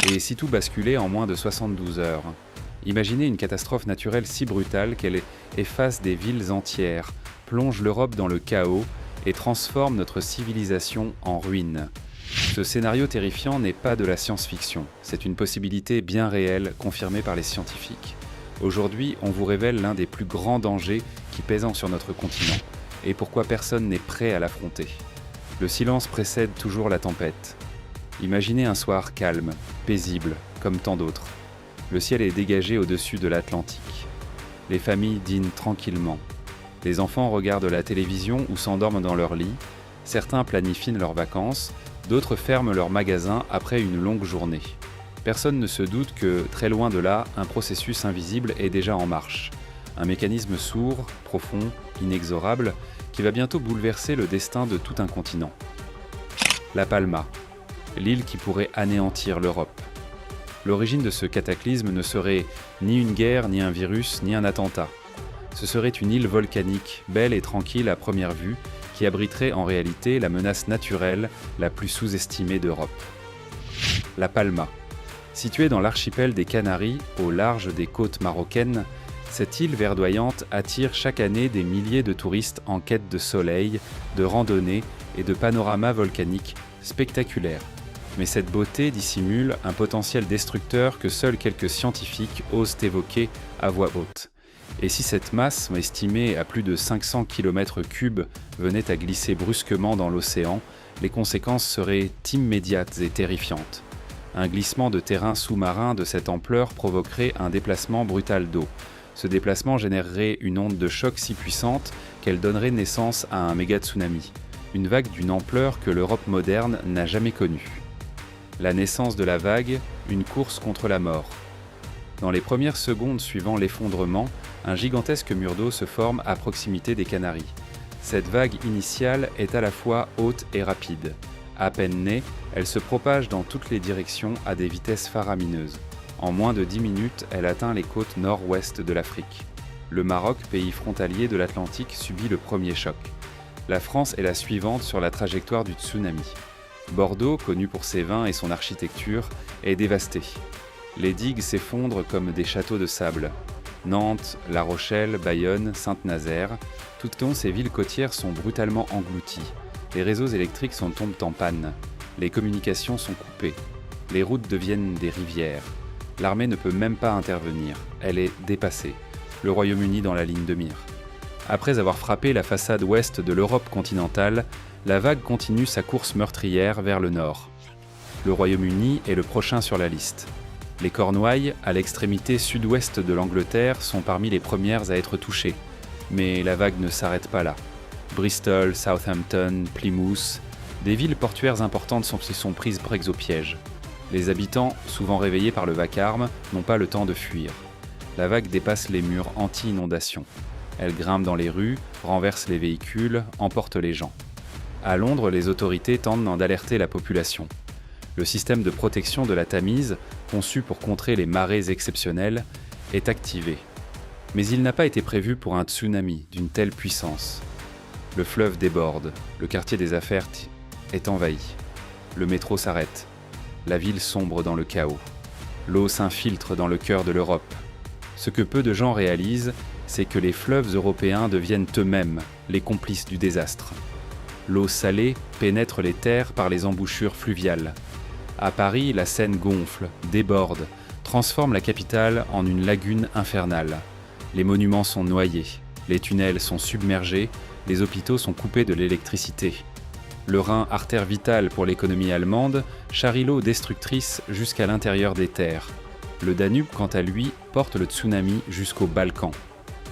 Et si tout basculait en moins de 72 heures? Imaginez une catastrophe naturelle si brutale qu'elle efface des villes entières, plonge l'Europe dans le chaos et transforme notre civilisation en ruine. Ce scénario terrifiant n'est pas de la science-fiction, c'est une possibilité bien réelle confirmée par les scientifiques. Aujourd'hui, on vous révèle l'un des plus grands dangers qui pèsent sur notre continent, et pourquoi personne n'est prêt à l'affronter. Le silence précède toujours la tempête. Imaginez un soir calme, paisible, comme tant d'autres. Le ciel est dégagé au-dessus de l'Atlantique. Les familles dînent tranquillement. Les enfants regardent la télévision ou s'endorment dans leur lit. Certains planifient leurs vacances, d'autres ferment leurs magasins après une longue journée. Personne ne se doute que, très loin de là, un processus invisible est déjà en marche. Un mécanisme sourd, profond, inexorable, qui va bientôt bouleverser le destin de tout un continent. La Palma, l'île qui pourrait anéantir l'Europe. L'origine de ce cataclysme ne serait ni une guerre, ni un virus, ni un attentat. Ce serait une île volcanique, belle et tranquille à première vue, qui abriterait en réalité la menace naturelle la plus sous-estimée d'Europe. La Palma. Située dans l'archipel des Canaries, au large des côtes marocaines, cette île verdoyante attire chaque année des milliers de touristes en quête de soleil, de randonnée et de panoramas volcaniques spectaculaires. Mais cette beauté dissimule un potentiel destructeur que seuls quelques scientifiques osent évoquer à voix haute. Et si cette masse, estimée à plus de 500 km3, venait à glisser brusquement dans l'océan, les conséquences seraient immédiates et terrifiantes. Un glissement de terrain sous-marin de cette ampleur provoquerait un déplacement brutal d'eau. Ce déplacement générerait une onde de choc si puissante qu'elle donnerait naissance à un méga-tsunami. Une vague d'une ampleur que l'Europe moderne n'a jamais connue. La naissance de la vague, une course contre la mort. Dans les premières secondes suivant l'effondrement, un gigantesque mur d'eau se forme à proximité des Canaries. Cette vague initiale est à la fois haute et rapide. À peine née, elle se propage dans toutes les directions à des vitesses faramineuses. En moins de 10 minutes, elle atteint les côtes nord-ouest de l'Afrique. Le Maroc, pays frontalier de l'Atlantique, subit le premier choc. La France est la suivante sur la trajectoire du tsunami. Bordeaux, connu pour ses vins et son architecture, est dévasté. Les digues s'effondrent comme des châteaux de sable. Nantes, La Rochelle, Bayonne, Sainte-Nazaire, toutes ces villes côtières sont brutalement englouties. Les réseaux électriques tombent en panne. Les communications sont coupées. Les routes deviennent des rivières. L'armée ne peut même pas intervenir. Elle est dépassée. Le Royaume-Uni dans la ligne de mire. Après avoir frappé la façade ouest de l'Europe continentale, la vague continue sa course meurtrière vers le nord. Le Royaume-Uni est le prochain sur la liste. Les Cornouailles, à l'extrémité sud-ouest de l'Angleterre, sont parmi les premières à être touchées. Mais la vague ne s'arrête pas là. Bristol, Southampton, Plymouth, des villes portuaires importantes se sont prises au piège. Les habitants, souvent réveillés par le vacarme, n'ont pas le temps de fuir. La vague dépasse les murs anti-inondation. Elle grimpe dans les rues, renverse les véhicules, emporte les gens. À Londres, les autorités tentent d'alerter la population. Le système de protection de la Tamise, conçu pour contrer les marées exceptionnelles, est activé. Mais il n'a pas été prévu pour un tsunami d'une telle puissance. Le fleuve déborde, le quartier des affaires est envahi. Le métro s'arrête. La ville sombre dans le chaos. L'eau s'infiltre dans le cœur de l'Europe. Ce que peu de gens réalisent, c'est que les fleuves européens deviennent eux-mêmes les complices du désastre. L'eau salée pénètre les terres par les embouchures fluviales. À Paris, la Seine gonfle, déborde, transforme la capitale en une lagune infernale. Les monuments sont noyés, les tunnels sont submergés, les hôpitaux sont coupés de l'électricité. Le Rhin, artère vitale pour l'économie allemande, charrie l'eau destructrice jusqu'à l'intérieur des terres. Le Danube, quant à lui, porte le tsunami jusqu'aux Balkans.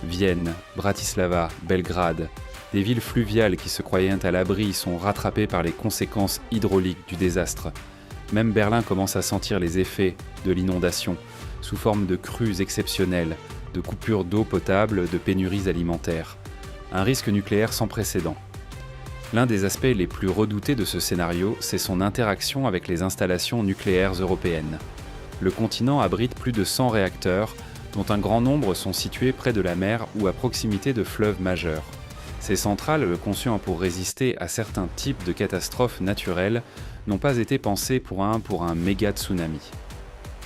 Vienne, Bratislava, Belgrade, des villes fluviales qui se croyaient à l'abri sont rattrapées par les conséquences hydrauliques du désastre. Même Berlin commence à sentir les effets de l'inondation, sous forme de crues exceptionnelles, de coupures d'eau potable, de pénuries alimentaires. Un risque nucléaire sans précédent. L'un des aspects les plus redoutés de ce scénario, c'est son interaction avec les installations nucléaires européennes. Le continent abrite plus de 100 réacteurs, dont un grand nombre sont situés près de la mer ou à proximité de fleuves majeurs. Ces centrales, conçues pour résister à certains types de catastrophes naturelles, n'ont pas été pensées pour un méga tsunami.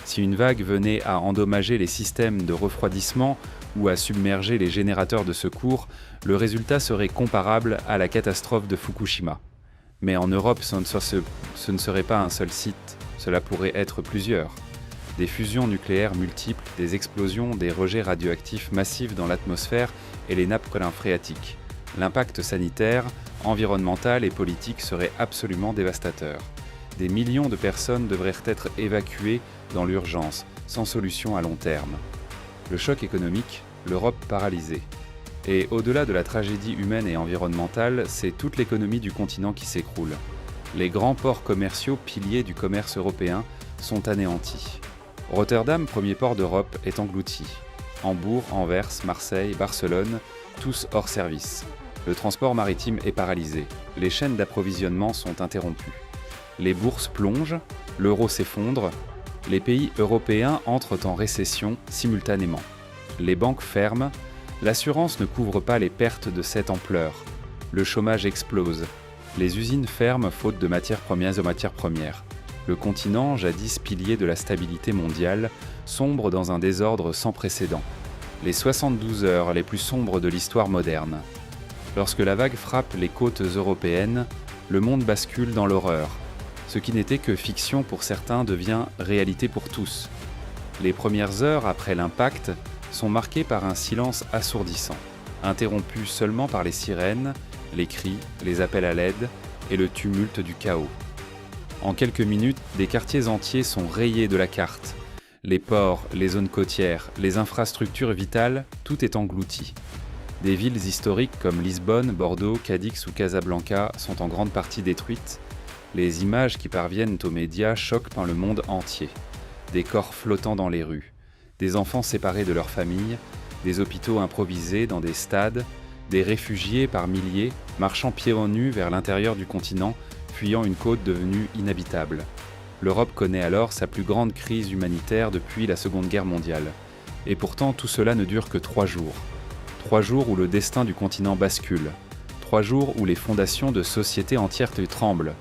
Si une vague venait à endommager les systèmes de refroidissement ou à submerger les générateurs de secours, le résultat serait comparable à la catastrophe de Fukushima. Mais en Europe, ce ne serait pas un seul site, cela pourrait être plusieurs. Des fusions nucléaires multiples, des explosions, des rejets radioactifs massifs dans l'atmosphère et les nappes phréatiques. L'impact sanitaire, environnemental et politique serait absolument dévastateur. Des millions de personnes devraient être évacuées dans l'urgence, sans solution à long terme. Le choc économique, l'Europe paralysée. Et au-delà de la tragédie humaine et environnementale, c'est toute l'économie du continent qui s'écroule. Les grands ports commerciaux, piliers du commerce européen, sont anéantis. Rotterdam, premier port d'Europe, est englouti. Hambourg, Anvers, Marseille, Barcelone, tous hors service. Le transport maritime est paralysé. Les chaînes d'approvisionnement sont interrompues. Les bourses plongent, l'euro s'effondre. Les pays européens entrent en récession simultanément. Les banques ferment. L'assurance ne couvre pas les pertes de cette ampleur. Le chômage explose. Les usines ferment faute de matières premières. Le continent, jadis pilier de la stabilité mondiale, sombre dans un désordre sans précédent. Les 72 heures les plus sombres de l'histoire moderne. Lorsque la vague frappe les côtes européennes, le monde bascule dans l'horreur. Ce qui n'était que fiction pour certains devient réalité pour tous. Les premières heures après l'impact sont marquées par un silence assourdissant, interrompu seulement par les sirènes, les cris, les appels à l'aide et le tumulte du chaos. En quelques minutes, des quartiers entiers sont rayés de la carte. Les ports, les zones côtières, les infrastructures vitales, tout est englouti. Des villes historiques comme Lisbonne, Bordeaux, Cadix ou Casablanca sont en grande partie détruites. Les images qui parviennent aux médias choquent par le monde entier. Des corps flottants dans les rues, des enfants séparés de leurs familles, des hôpitaux improvisés dans des stades, des réfugiés par milliers marchant pieds nus vers l'intérieur du continent, fuyant une côte devenue inhabitable. L'Europe connaît alors sa plus grande crise humanitaire depuis la Seconde Guerre mondiale. Et pourtant, tout cela ne dure que 3 jours. 3 jours où le destin du continent bascule. 3 jours où les fondations de sociétés entières tremblent.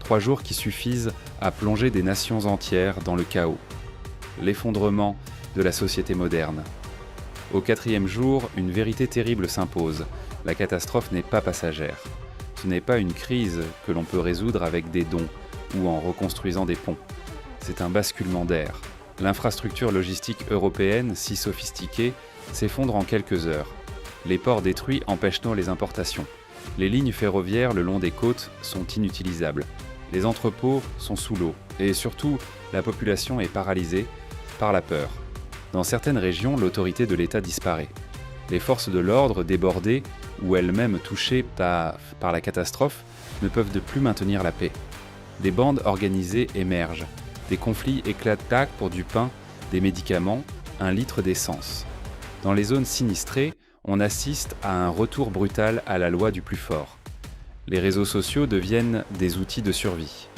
3 jours qui suffisent à plonger des nations entières dans le chaos. L'effondrement de la société moderne. Au 4e jour, une vérité terrible s'impose. La catastrophe n'est pas passagère. Ce n'est pas une crise que l'on peut résoudre avec des dons ou en reconstruisant des ponts. C'est un basculement d'air. L'infrastructure logistique européenne, si sophistiquée, s'effondre en quelques heures. Les ports détruits empêchent les importations. Les lignes ferroviaires le long des côtes sont inutilisables. Les entrepôts sont sous l'eau. Et surtout, la population est paralysée par la peur. Dans certaines régions, l'autorité de l'État disparaît. Les forces de l'ordre, débordées ou elles-mêmes touchées par la catastrophe, ne peuvent de plus maintenir la paix. Des bandes organisées émergent. Des conflits éclatent pour du pain, des médicaments, 1 litre d'essence. Dans les zones sinistrées, on assiste à un retour brutal à la loi du plus fort. Les réseaux sociaux deviennent des outils de survie.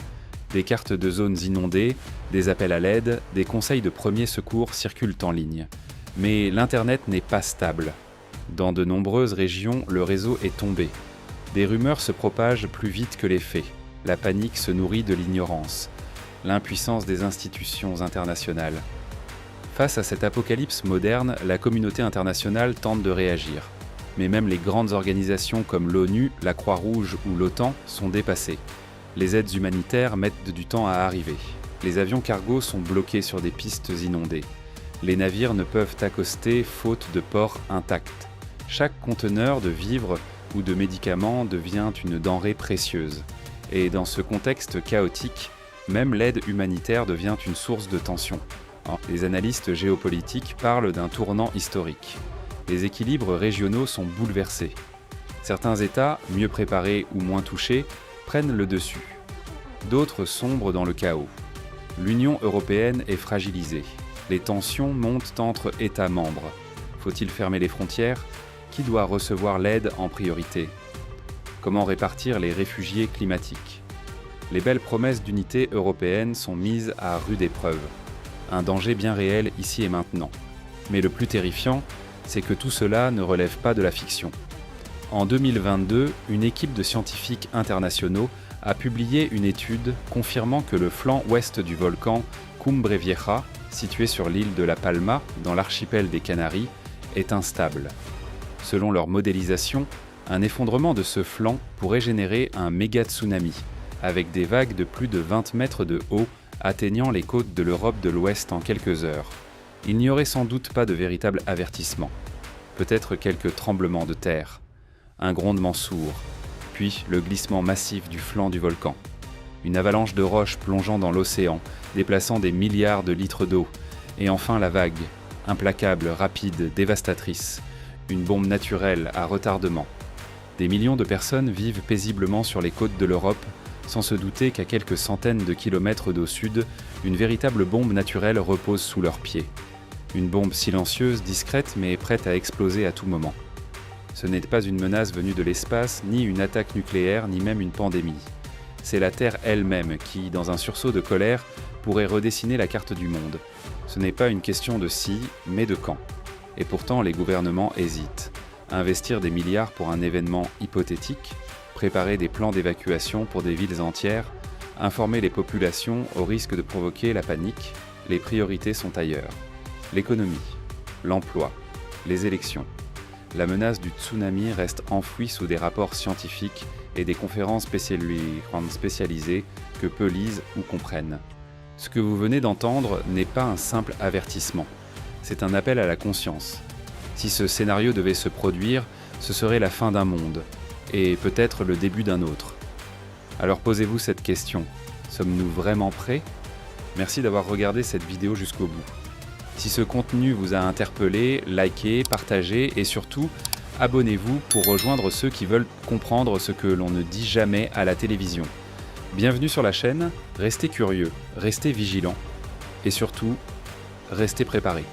Des cartes de zones inondées, des appels à l'aide, des conseils de premiers secours circulent en ligne. Mais l'Internet n'est pas stable. Dans de nombreuses régions, le réseau est tombé. Des rumeurs se propagent plus vite que les faits. La panique se nourrit de l'ignorance. L'impuissance des institutions internationales. Face à cet apocalypse moderne, la communauté internationale tente de réagir. Mais même les grandes organisations comme l'ONU, la Croix-Rouge ou l'OTAN sont dépassées. Les aides humanitaires mettent du temps à arriver. Les avions cargo sont bloqués sur des pistes inondées. Les navires ne peuvent accoster faute de ports intacts. Chaque conteneur de vivres ou de médicaments devient une denrée précieuse. Et dans ce contexte chaotique, même l'aide humanitaire devient une source de tension. Les analystes géopolitiques parlent d'un tournant historique. Les équilibres régionaux sont bouleversés. Certains États, mieux préparés ou moins touchés, prennent le dessus. D'autres sombrent dans le chaos. L'Union européenne est fragilisée. Les tensions montent entre États membres. Faut-il fermer les frontières ? Qui doit recevoir l'aide en priorité ? Comment répartir les réfugiés climatiques ? Les belles promesses d'unité européenne sont mises à rude épreuve. Un danger bien réel ici et maintenant. Mais le plus terrifiant, c'est que tout cela ne relève pas de la fiction. En 2022, une équipe de scientifiques internationaux a publié une étude confirmant que le flanc ouest du volcan Cumbre Vieja, situé sur l'île de La Palma, dans l'archipel des Canaries, est instable. Selon leur modélisation, un effondrement de ce flanc pourrait générer un méga tsunami, avec des vagues de plus de 20 mètres de haut atteignant les côtes de l'Europe de l'Ouest en quelques heures. Il n'y aurait sans doute pas de véritable avertissement. Peut-être quelques tremblements de terre, un grondement sourd, puis le glissement massif du flanc du volcan. Une avalanche de roches plongeant dans l'océan, déplaçant des milliards de litres d'eau, et enfin la vague, implacable, rapide, dévastatrice, une bombe naturelle à retardement. Des millions de personnes vivent paisiblement sur les côtes de l'Europe, sans se douter qu'à quelques centaines de kilomètres d'au sud, une véritable bombe naturelle repose sous leurs pieds. Une bombe silencieuse, discrète, mais prête à exploser à tout moment. Ce n'est pas une menace venue de l'espace, ni une attaque nucléaire, ni même une pandémie. C'est la Terre elle-même qui, dans un sursaut de colère, pourrait redessiner la carte du monde. Ce n'est pas une question de si, mais de quand. Et pourtant, les gouvernements hésitent. Investir des milliards pour un événement hypothétique, préparer des plans d'évacuation pour des villes entières, informer les populations au risque de provoquer la panique, les priorités sont ailleurs. L'économie, l'emploi, les élections. La menace du tsunami reste enfouie sous des rapports scientifiques et des conférences spécialisées que peu lisent ou comprennent. Ce que vous venez d'entendre n'est pas un simple avertissement, c'est un appel à la conscience. Si ce scénario devait se produire, ce serait la fin d'un monde, et peut-être le début d'un autre. Alors posez-vous cette question, sommes-nous vraiment prêts ? Merci d'avoir regardé cette vidéo jusqu'au bout. Si ce contenu vous a interpellé, likez, partagez et surtout, abonnez-vous pour rejoindre ceux qui veulent comprendre ce que l'on ne dit jamais à la télévision. Bienvenue sur la chaîne, restez curieux, restez vigilants et surtout, restez préparés.